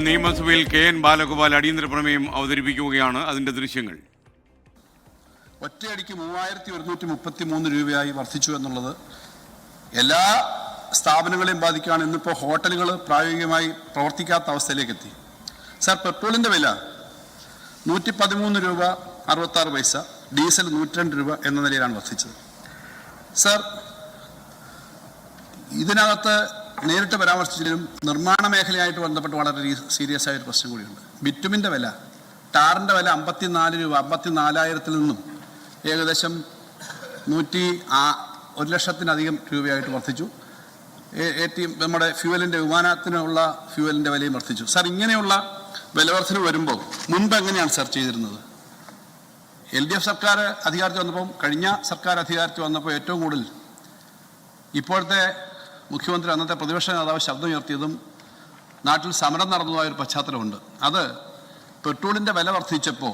നിയമസഭയിൽ കെ.എൻ. ബാലഗോപാൽ അടിയന്തര പ്രമേയം അവതരിപ്പിക്കുകയാണ്. അതിന്റെ ദൃശ്യങ്ങൾ. ഒറ്റയടിക്ക് 3133 രൂപയായി വർദ്ധിച്ചു എന്നുള്ളത് എല്ലാ സ്ഥാപനങ്ങളെയും ബാധിക്കുകയാണ്. ഇന്നിപ്പോൾ ഹോട്ടലുകൾ പ്രായോഗികമായി പ്രവർത്തിക്കാത്ത അവസ്ഥയിലേക്ക് എത്തി. സാർ, പെട്രോളിൻ്റെ വില 113 രൂപ 66 പൈസ, ഡീസൽ 102 രൂപ എന്ന നിലയിലാണ് വർദ്ധിച്ചത്. സാർ, ഇതിനകത്ത് നേരിട്ട് പരാമർശിച്ചിട്ടും നിർമ്മാണ മേഖലയായിട്ട് ബന്ധപ്പെട്ട് വളരെ സീരിയസ് ആയൊരു പ്രശ്നം കൂടിയുണ്ട്. ബിറ്റുമിൻ്റെ വില, ടാറിൻ്റെ വില 54 രൂപ 54,000 നിന്നും ഏകദേശം 1,00,000-ലധികം രൂപയായിട്ട് വർദ്ധിച്ചു. നമ്മുടെ ഫ്യൂവലിൻ്റെ വിമാനത്തിനുള്ള ഫ്യൂവലിൻ്റെ വിലയും വർദ്ധിച്ചു. സാർ, ഇങ്ങനെയുള്ള വില വർധന വരുമ്പോൾ മുൻപ് എങ്ങനെയാണ് സാർ ചെയ്തിരുന്നത്? LDF സർക്കാർ അധികാരത്തിൽ വന്നപ്പോൾ, കഴിഞ്ഞ സർക്കാർ അധികാരത്തിൽ വന്നപ്പോൾ ഏറ്റവും കൂടുതൽ ഇപ്പോഴത്തെ മുഖ്യമന്ത്രി, അന്നത്തെ പ്രതിപക്ഷ നേതാവ് ശബ്ദം ഉയർത്തിയതും നാട്ടിൽ സമരം നടന്നതായൊരു പശ്ചാത്തലമുണ്ട്. അത് പെട്രോളിൻ്റെ വില വർദ്ധിച്ചപ്പോൾ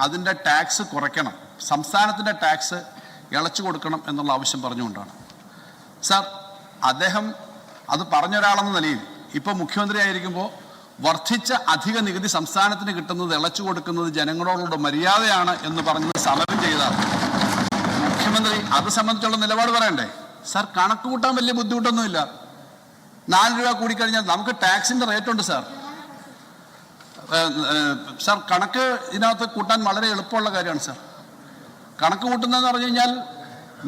അതിൻ്റെ ടാക്സ് കുറയ്ക്കണം, സംസ്ഥാനത്തിൻ്റെ ടാക്സ് ഇളച്ചു കൊടുക്കണം എന്നുള്ള ആവശ്യം പറഞ്ഞുകൊണ്ടാണ്. സാർ, അദ്ദേഹം അത് പറഞ്ഞൊരാളെന്ന നിലയിൽ ഇപ്പോൾ മുഖ്യമന്ത്രി ആയിരിക്കുമ്പോൾ വർദ്ധിച്ച അധിക നികുതി സംസ്ഥാനത്തിന് കിട്ടുന്നത് ഇളച്ചു കൊടുക്കുന്നത് ജനങ്ങളോടുള്ള മര്യാദയാണ് എന്ന് പറഞ്ഞത് സമരം ചെയ്താണ് മുഖ്യമന്ത്രി. അത് സംബന്ധിച്ചുള്ള നിലപാട് പറയണ്ടേ? സാർ, കണക്ക് കൂട്ടാൻ വലിയ ബുദ്ധിമുട്ടൊന്നുമില്ല. 4 രൂപ കൂടിക്കഴിഞ്ഞാൽ നമുക്ക് ടാക്സിൻ്റെ റേറ്റ് ഉണ്ട് സാർ. സാർ, കണക്ക് ഇതിനകത്ത് കൂട്ടാൻ വളരെ എളുപ്പമുള്ള കാര്യമാണ് സാർ. കണക്ക് കൂട്ടുന്നതെന്ന് പറഞ്ഞു കഴിഞ്ഞാൽ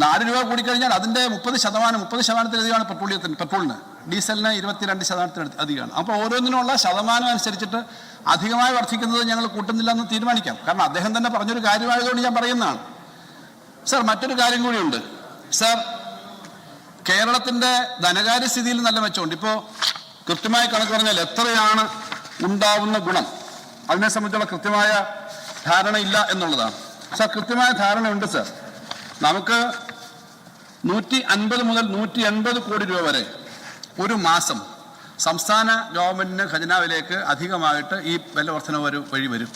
4 രൂപ കൂടിക്കഴിഞ്ഞാൽ അതിൻ്റെ 30%-30%-ലധികമാണ് പെട്രോളിന്, ഡീസലിന് 22% അധികമാണ്. അപ്പോൾ ഓരോന്നിനുള്ള ശതമാനം അനുസരിച്ചിട്ട് അധികമായി വർദ്ധിക്കുന്നത് ഞങ്ങൾ കൂട്ടുന്നില്ല എന്ന് തീരുമാനിക്കാം. കാരണം അദ്ദേഹം തന്നെ പറഞ്ഞൊരു കാര്യമായതുകൊണ്ട് ഞാൻ പറയുന്നതാണ്. സാർ, മറ്റൊരു കാര്യം കൂടിയുണ്ട്. സാർ, കേരളത്തിൻ്റെ ധനകാര്യ സ്ഥിതിയിൽ നല്ല മെച്ചമുണ്ട്. ഇപ്പോൾ കൃത്യമായ കണക്ക് പറഞ്ഞാൽ എത്രയാണ് ഉണ്ടാവുന്ന ഗുണം, അതിനെ സംബന്ധിച്ചുള്ള കൃത്യമായ ധാരണ ഇല്ല എന്നുള്ളതാണ്. സാർ, കൃത്യമായ ധാരണയുണ്ട് സാർ. നമുക്ക് 150 മുതൽ 180 കോടി രൂപ വരെ ഒരു മാസം സംസ്ഥാന ഗവൺമെൻറ്റിന് ഖജനാവിലേക്ക് അധികമായിട്ട് ഈ വില വർധന വഴി വരും.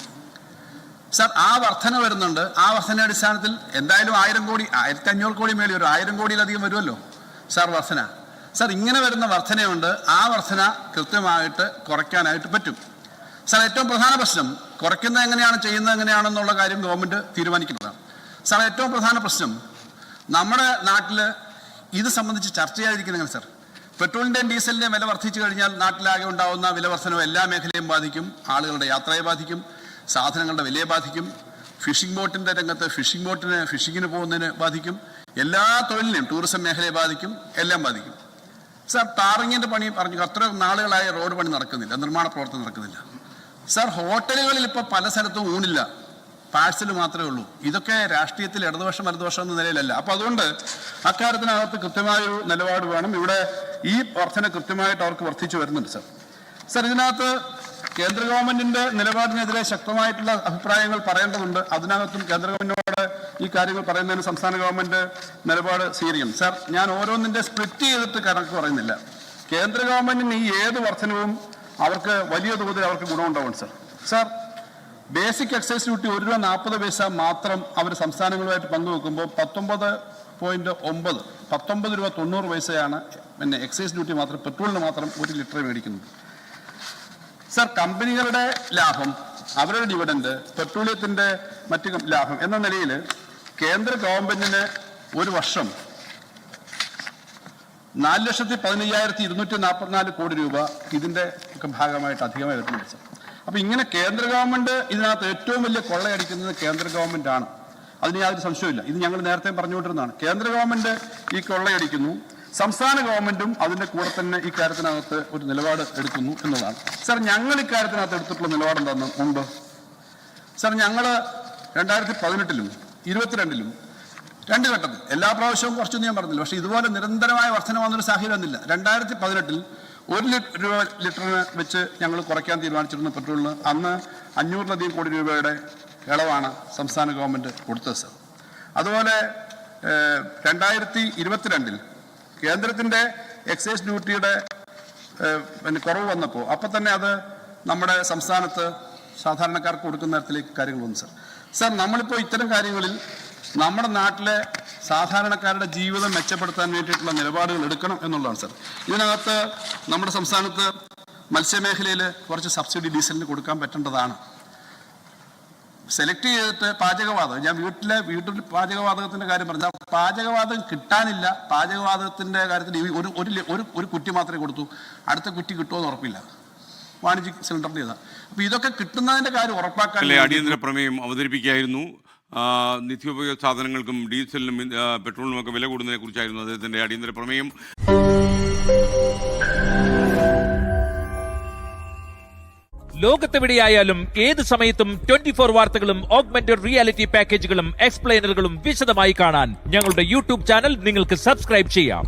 സാർ, ആ വർധന വരുന്നുണ്ട്. ആ വർധന അടിസ്ഥാനത്തിൽ എന്തായാലും 1000 കോടി 1500 കോടി മേടി വരും, 1000 കോടിയിലധികം വരുമല്ലോ സാർ വർധന. സാർ, ഇങ്ങനെ വരുന്ന വർധനയുണ്ട്. ആ വർധന കൃത്യമായിട്ട് കുറയ്ക്കാനായിട്ട് പറ്റും. സാർ, ഏറ്റവും പ്രധാന പ്രശ്നം കുറയ്ക്കുന്നത് എങ്ങനെയാണ്, ചെയ്യുന്നത് എങ്ങനെയാണെന്നുള്ള കാര്യം ഗവൺമെൻറ് തീരുമാനിക്കുന്നതാണ്. സാർ, ഏറ്റവും പ്രധാന പ്രശ്നം നമ്മുടെ നാട്ടിൽ ഇത് സംബന്ധിച്ച് ചർച്ച ചെയ്യാതിരിക്കുന്നത് സാർ. പെട്രോളിൻ്റെയും ഡീസലിൻ്റെയും വില വർദ്ധിച്ചു കഴിഞ്ഞാൽ നാട്ടിലാകെ ഉണ്ടാകുന്ന വില വർധനവ് എല്ലാ മേഖലയും ബാധിക്കും. ആളുകളുടെ യാത്രയെ ബാധിക്കും, സാധനങ്ങളുടെ വിലയെ ബാധിക്കും, ഫിഷിംഗ് ബോട്ടിൻ്റെ രംഗത്ത് ഫിഷിങ്ങിന് പോകുന്നതിന് ബാധിക്കും, എല്ലാ തൊഴിലിനെയും, ടൂറിസം മേഖലയെ ബാധിക്കും, എല്ലാം ബാധിക്കും. സാർ, ടാറിങ്ങിൻ്റെ പണി പറഞ്ഞു അത്ര നാളുകളായി റോഡ് പണി നടക്കുന്നില്ല, നിർമ്മാണ പ്രവർത്തനം നടക്കുന്നില്ല. സാർ, ഹോട്ടലുകളിൽ ഇപ്പോൾ പല സ്ഥലത്തും ഊണില്ല, പാഴ്സൽ മാത്രമേ ഉള്ളൂ. ഇതൊക്കെ രാഷ്ട്രീയത്തിൽ ഇടതുപക്ഷം വലതുപക്ഷം എന്ന നിലയിലല്ല. അപ്പോൾ അതുകൊണ്ട് അക്കാര്യത്തിനകത്ത് കൃത്യമായൊരു നിലപാട് വേണം. ഇവിടെ ഈ വർധന കൃത്യമായിട്ട് അവർക്ക് വർദ്ധിച്ചു വരുന്നുണ്ട് സാർ. സാർ, ഇതിനകത്ത് കേന്ദ്ര ഗവൺമെൻറ്റിൻ്റെ നിലപാടിനെതിരെ ശക്തമായിട്ടുള്ള അഭിപ്രായങ്ങൾ പറയേണ്ടതുണ്ട്. അതിനകത്തും കേന്ദ്ര ഗവൺമെൻറ്റിനോട് ഈ കാര്യങ്ങൾ പറയുന്നതിന് സംസ്ഥാന ഗവൺമെൻറ് നിലപാട് സ്വീകരിക്കണം. സാർ, ഞാൻ ഓരോന്നിൻ്റെ സ്പ്ലിറ്റ് ചെയ്തിട്ട് കണക്ക് പറയുന്നില്ല. കേന്ദ്ര ഗവൺമെൻറ്റിന് ഈ ഏത് വർധനവും അവർക്ക് വലിയ തോതിൽ അവർക്ക് ഗുണമുണ്ടാവും sir. Sir, basic excise duty 1 രൂപ 40 പൈസ മാത്രം അവർ സംസ്ഥാനങ്ങളുമായിട്ട് പങ്കുവെക്കുമ്പോൾ 19 രൂപ 90 പൈസയാണ് പിന്നെ എക്സൈസ് ഡ്യൂട്ടി മാത്രം, പെട്രോളിന് മാത്രം 1 ലിറ്റർ മേടിക്കുന്നത്. സാർ, കമ്പനികളുടെ ലാഭം, അവരുടെ ഡിവിഡൻഡ്, പെട്രോളിയത്തിൻ്റെ മറ്റ് ലാഭം എന്ന നിലയിൽ കേന്ദ്ര ഗവൺമെൻറ്റിന് ഒരു വർഷം 4,15,244 കോടി രൂപ ഇതിൻ്റെ ഒക്കെ ഭാഗമായിട്ട് അധികമായി വരുന്നുണ്ട് സാർ. അപ്പോൾ ഇങ്ങനെ കേന്ദ്ര ഗവൺമെൻറ് ഇതിനകത്ത് ഏറ്റവും വലിയ കൊള്ളയടിക്കുന്നത് കേന്ദ്ര ഗവൺമെൻറ്റാണ്. അതിന് യാതൊരു സംശയമില്ല. ഇത് ഞങ്ങൾ നേരത്തെ പറഞ്ഞുകൊണ്ടിരുന്നതാണ്. കേന്ദ്ര ഗവൺമെൻറ് ഈ കൊള്ളയടിക്കുന്നു, സംസ്ഥാന ഗവൺമെൻറ്റും അതിൻ്റെ കൂടെ തന്നെ ഈ കാര്യത്തിനകത്ത് ഒരു നിലപാട് എടുക്കുന്നു എന്നുള്ളതാണ്. സാർ, ഞങ്ങൾ ഇക്കാര്യത്തിനകത്ത് എടുത്തിട്ടുള്ള നിലപാട് എന്താണെന്ന് മുമ്പ് സാർ, ഞങ്ങൾ 2018-ലും 2022-ലും 2 ഘട്ടത്തിൽ, എല്ലാ പ്രാവശ്യവും കുറച്ചൊന്നും ഞാൻ പറഞ്ഞില്ല, പക്ഷേ ഇതുപോലെ നിരന്തരമായ വർധന വന്നൊരു സാഹചര്യം വന്നില്ല. 2018-ൽ 1 രൂപ ലിറ്ററിന് വെച്ച് ഞങ്ങൾ കുറയ്ക്കാൻ തീരുമാനിച്ചിരുന്നു പെട്രോളിന്. അന്ന് 500-ലധികം കോടി രൂപയുടെ ഇളവാണ് സംസ്ഥാന ഗവൺമെൻറ് കൊടുത്തത് സാർ. അതുപോലെ 2022-ൽ കേന്ദ്രത്തിൻ്റെ എക്സൈസ് ഡ്യൂട്ടിയുടെ കുറവ് വന്നപ്പോൾ അപ്പം തന്നെ അത് നമ്മുടെ സംസ്ഥാനത്ത് സാധാരണക്കാർക്ക് കൊടുക്കുന്ന തരത്തിലേക്ക് കാര്യങ്ങൾ വന്നു സാർ. സാർ, നമ്മളിപ്പോൾ ഇത്തരം കാര്യങ്ങളിൽ നമ്മുടെ നാട്ടിലെ സാധാരണക്കാരുടെ ജീവിതം മെച്ചപ്പെടുത്താൻ വേണ്ടിയിട്ടുള്ള നിലപാടുകൾ എടുക്കണം എന്നുള്ളതാണ് സാർ. ഇതിനകത്ത് നമ്മുടെ സംസ്ഥാനത്ത് മത്സ്യമേഖലയിൽ കുറച്ച് സബ്സിഡി ഡീസലിന് കൊടുക്കാൻ പറ്റേണ്ടതാണ്. സെലക്ട് ചെയ്തിട്ട് പാചകവാതകം, ഞാൻ വീട്ടിൽ പാചകവാതകത്തിൻ്റെ കാര്യം പറഞ്ഞാൽ പാചകവാതകം കിട്ടാനില്ല. പാചകവാതകത്തിൻ്റെ കാര്യത്തിൽ ഒരു കുറ്റി മാത്രമേ കൊടുത്തു, അടുത്ത കുറ്റി കിട്ടുമെന്ന് ഉറപ്പില്ല. വാണിജ്യ സിലിണ്ടറിൻ്റെ ഇതാണ്. അപ്പോൾ ഇതൊക്കെ കിട്ടുന്നതിൻ്റെ കാര്യം ഉറപ്പാക്കാൻ അടിയന്തര പ്രമേയം അവതരിപ്പിക്കുകയായിരുന്നു. നിത്യോപയോഗ സാധനങ്ങൾക്കും ഡീസലിനും പെട്രോളിനും ഒക്കെ വില കൂടുന്നതിനെ കുറിച്ചായിരുന്നു അദ്ദേഹത്തിൻ്റെ അടിയന്തര പ്രമേയം. ലോകത്തെവിടെയായാലും ഏത് സമയത്തും 24 വാർത്തകളും ഓഗ്മെന്റഡ് റിയാലിറ്റി പാക്കേജുകളും എക്സ്പ്ലെയിനറുകളും വിശദമായി കാണാൻ ഞങ്ങളുടെ യൂട്യൂബ് ചാനൽ നിങ്ങൾക്ക് സബ്സ്ക്രൈബ് ചെയ്യാം.